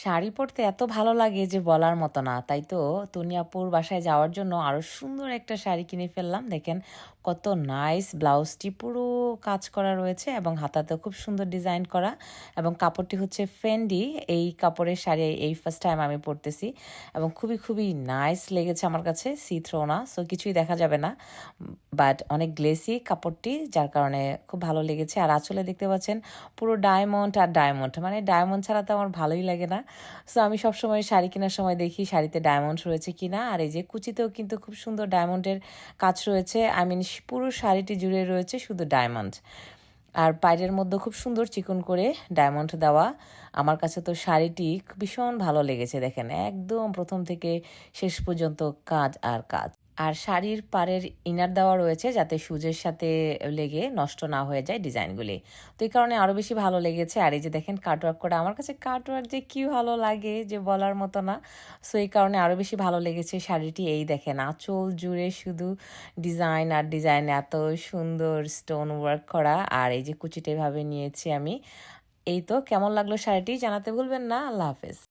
শাড়ি পরতে এত ভালো লাগে যে বলার মতো না। তাই তো তুনিয়াপুর বাসায় যাওয়ার জন্য আরও সুন্দর একটা শাড়ি কিনে ফেললাম। দেখেন কত নাইস, ব্লাউজটি পুরো কাজ করা রয়েছে এবং হাতাতেও খুব সুন্দর ডিজাইন করা এবং কাপড়টি হচ্ছে ফেন্ডি। এই কাপড়ের শাড়ি এই ফার্স্ট টাইম আমি পরতেছি এবং খুবই খুবই নাইস লেগেছে আমার কাছে। সি থ্রো না, সো কিছুই দেখা যাবে না, বাট অনেক গ্লেসি কাপড়টি, যার কারণে খুব ভালো লেগেছে। আর আঁচলে দেখতে পাচ্ছেন পুরো ডায়মন্ড আর ডায়মন্ড, মানে ডায়মন্ড ছাড়া তো আমার ভালোই লাগে না। সো আমি সবসময় শাড়ি কেনার সময় দেখি শাড়িতে ডায়মন্ড রয়েছে কিনা। আর এই যে কুচিতেও কিন্তু খুব সুন্দর ডায়মন্ডের কাজ রয়েছে। আই মিন পুরো শাড়িটি জুড়ে রয়েছে শুধু ডায়মন্ড। আর পায়ের মধ্যে খুব সুন্দর চিকন করে ডায়মন্ড দেওয়া। আমার কাছে তো শাড়িটি ভীষণ ভালো লেগেছে। দেখেন একদম প্রথম থেকে শেষ পর্যন্ত কাজ আর কাজ। আর শাড়ির পাড়ের ইনার দেওয়া রয়েছে যাতে সুজের সাথে লেগে নষ্ট না হয়ে যায় ডিজাইনগুলি। তো এই কারণে আরও বেশি ভালো লেগেছে। আর এই যে দেখেন কাটওয়ার্ক করা, আমার কাছে কাটওয়ার্ক যে কি ভালো লাগে যে বলার মতো না। সো এই কারণে আরও বেশি ভালো লেগেছে শাড়িটি। এই দেখেন আঁচল জুড়ে শুধু ডিজাইন আর ডিজাইন, এত সুন্দর স্টোন ওয়ার্ক করা। আর এই যে কুচিটা এভাবে নিয়েছি আমি। এই তো কেমন লাগলো শাড়িটি জানাতে ভুলবেন না। আল্লাহ হাফেজ।